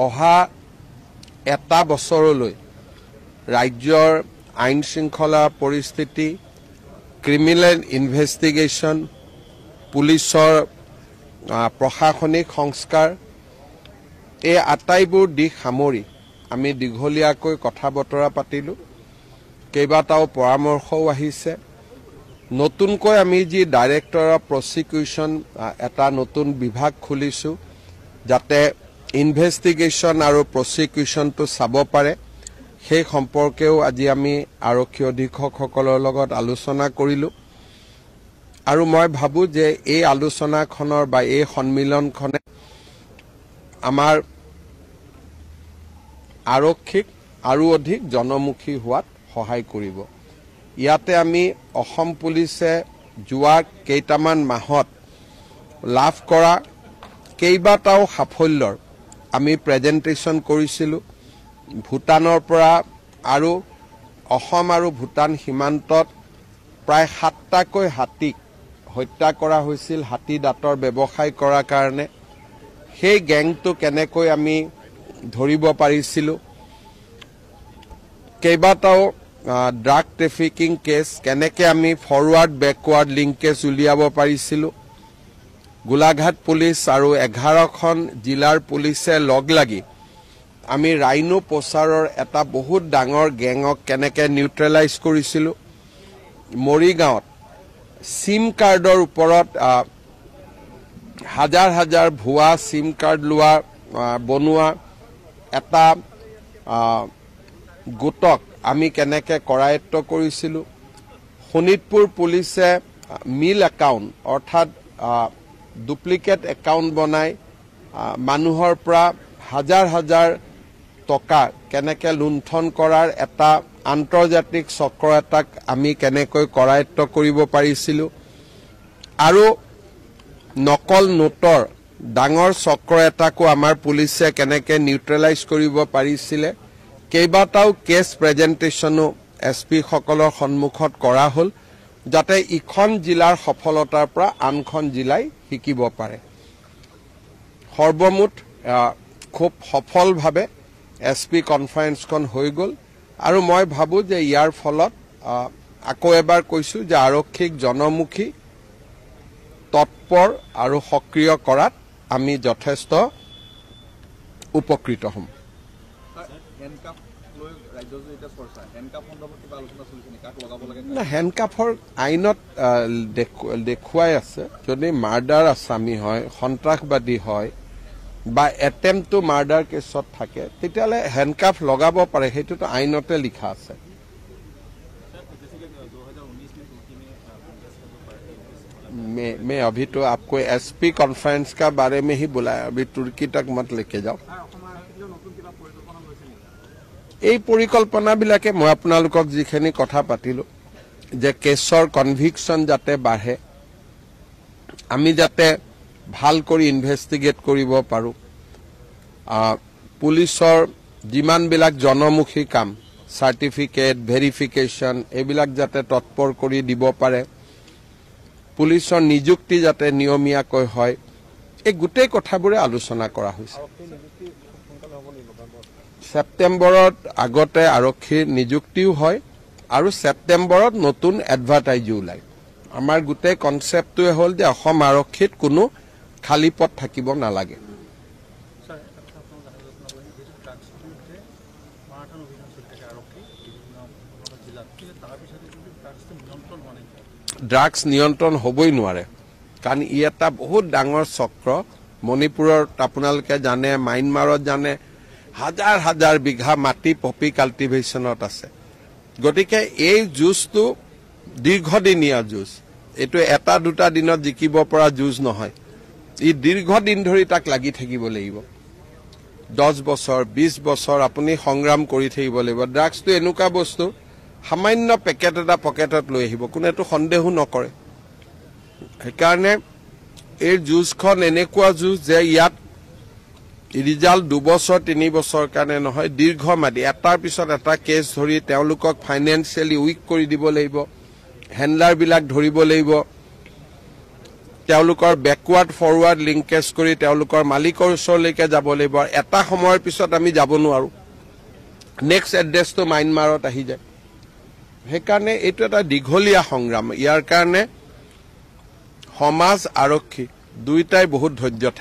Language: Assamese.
অহা এটা বছৰলৈ ৰাজ্যৰ আইন শৃংখলা পৰিস্থিতি, ক্ৰিমিনেল ইনভেষ্টিগেশ্যন, পুলিচৰ প্ৰশাসনিক সংস্কাৰ এই আটাইবোৰ দিশ সামৰি আমি দীঘলীয়াকৈ কথা বতৰা পাতিলোঁ। কেইবাটাও পৰামৰ্শও আহিছে। নতুনকৈ আমি যি ডাইৰেক্টৰ অফ প্ৰচিকিউশ্যন এটা নতুন বিভাগ খুলিছোঁ, যাতে ইনভেষ্টিগেশ্যন আৰু প্ৰচিকিউশ্যনটো চাব পাৰে, সেই সম্পৰ্কেও আজি আমি আৰক্ষী অধীক্ষকসকলৰ লগত আলোচনা কৰিলোঁ। আৰু মই ভাবোঁ যে এই আলোচনাখনৰ বা এই সন্মিলনখনে আমাৰ আৰক্ষীক আৰু অধিক জনমুখী হোৱাত সহায় কৰিব। ইয়াতে আমি অসম পুলিচে যোৱা কেইটামান মাহত লাভ কৰা কেইবাটাও সাফল্যৰ আমি প্ৰেজেণ্টেশ্যন কৰিছিলোঁ। ভূটানৰ পৰা আৰু অসম আৰু ভূটান সীমান্তত প্ৰায় 7টাকৈ হাতীক হত্যা কৰা হৈছিল হাতী দাঁতৰ ব্যৱসায় কৰাৰ কাৰণে। সেই গেংটো কেনেকৈ আমি ধৰিব পাৰিছিলোঁ, কেইবাটাও ড্ৰাগ ট্ৰেফিকিং কেছ কেনেকৈ আমি ফৰৱাৰ্ড বেকৱাৰ্ড লিংকেজ উলিয়াব পাৰিছিলোঁ। গোলাঘাট পুলিচ আৰু 11খন জিলাৰ পুলিচে লগ লাগি আমি ৰাইনো প্ৰচাৰৰ এটা বহুত ডাঙৰ গেঙক কেনেকৈ নিউট্ৰেলাইজ কৰিছিলোঁ। মৰিগাঁৱত চিম কাৰ্ডৰ ওপৰত হাজাৰ হাজাৰ ভুৱা চিম কাৰ্ড বনোৱা এটা গোটক আমি কেনেকৈ কৰায়ত্ব কৰিছিলোঁ। শোণিতপুৰ পুলিচে মিল একাউণ্ট অৰ্থাৎ ডুপ্লিকেট একাউণ্ট বনাই মানুহৰ পৰা হাজাৰ হাজাৰ টকা কেনেকৈ লুণ্ঠন কৰাৰ এটা আন্তৰ্জাতিক চক্ৰ এটাক আমি কেনেকৈ কৰায়ত্ব কৰিব পাৰিছিলোঁ। আৰু নকল নোটৰ ডাঙৰ চক্ৰ এটাকো আমাৰ পুলিচে কেনেকৈ নিউট্ৰেলাইজ কৰিব পাৰিছিলে। কেইবাটাও কেছ প্ৰেজেণ্টেশ্যনো SP সকলৰ সন্মুখত কৰা হ'ল, যাতে ইখন জিলাৰ সফলতাৰ পৰা আনখন জিলাই শিকিব পাৰে। সৰ্বমুঠ খুব সফলভাৱে SP কনফাৰেন্সখন হৈ গ'ল। আৰু মই ভাবোঁ যে ইয়াৰ ফলত আকৌ এবাৰ কৈছোঁ যে আৰক্ষীক জনমুখী, তৎপৰ আৰু সক্ৰিয় কৰাত আমি যথেষ্ট উপকৃত হ'ম। হেণ্ডকাফৰ আইনত দেখুৱাই আছে, যদি মাৰ্ডাৰ আসামী হয়, সন্ত্ৰাসবাদী হয় বা এটেম্প টু মাৰ্ডাৰ কেছত থাকে, তেতিয়াহ'লে হেণ্ডকাফ লগাব পাৰে, সেইটোতো আইনতে লিখা আছে। मैं अभी तो आपको SP कॉन्फ्रेंस का बारे में ही बुलाया, अभी तुर्की तक मत लेके जाओ। এই পৰিকল্পনাবিলাকে মই আপোনালোকক যিখিনি কথা পাতিলোঁ যে কেছৰ কনভিকশ্যন যাতে বাঢ়ে, আমি যাতে ভাল কৰি ইনভেষ্টিগেট কৰিব পাৰোঁ, পুলিচৰ যিমানবিলাক জনমুখী কাম, চাৰ্টিফিকেট, ভেৰিফিকেশ্যন, এইবিলাক যাতে তৎপৰ কৰি দিব পাৰে, পুলিচৰ নিযুক্তি যাতে নিয়মীয়াকৈ হয়, এই গোটেই কথাবোৰে আলোচনা কৰা হৈছে। ছেপ্টেম্বৰত আগতে আৰক্ষীৰ নিযুক্তিও হয় আৰু ছেপ্টেম্বৰত নতুন এডভাৰটাইজো ওলায়। আমাৰ গোটেই কনচেপ্টটোৱে হ'ল যে অসম আৰক্ষীত কোনো খালী পথ থাকিব নালাগে। ড্ৰাগছ নিয়ন্ত্ৰণ হ'বই নোৱাৰে, কাৰণ ই এটা বহুত ডাঙৰ চক্ৰ। মণিপুৰত আপোনালোকে জানে, ম্যানমাৰত জানে, হাজাৰ হাজাৰ বিঘা মাটি পপি কাল্টিভেশ্যনত আছে। গতিকে এই যুঁজটো দীৰ্ঘদিনীয়া যুঁজ, এইটো এটা দুটা দিনত জিকিব পৰা যুঁজ নহয়। ই দীৰ্ঘদিন ধৰি তাক লাগি থাকিব লাগিব, 10 বছৰ 20 বছৰ আপুনি সংগ্ৰাম কৰি থাকিব লাগিব। ড্ৰাগছটো এনেকুৱা বস্তু, সামান্য পেকেট এটা পকেটত লৈ আহিব, কোনো এইটো সন্দেহো নকৰে। সেইকাৰণে এই যুঁজখন এনেকুৱা যুঁজ যে ইয়াত ৰিজাল্ট 2 বছৰ 3 বছৰৰ কাৰণে নহয়, দীৰ্ঘম্যাদী, এটাৰ পিছত এটা কেছ ধৰি তেওঁলোকক ফাইনেন্সিয়েলি উইক কৰি দিব লাগিব, হেণ্ডলাৰবিলাক ধৰিব লাগিব, তেওঁলোকৰ বেকৱাৰ্ড ফৰৱাৰ্ড লিংকেজ কৰি তেওঁলোকৰ মালিকৰ ওচৰলৈকে যাব লাগিব এটা সময়ৰ পিছত আমি যাব নোৱাৰো নেক্সট এড্ৰেছটো মাইনমাৰত আহি যায় সেইকাৰণে এইটো এটা দীঘলীয়া সংগ্ৰাম ইয়াৰ কাৰণে সমাজ আৰক্ষী দুইটাই বহুত ধৈৰ্য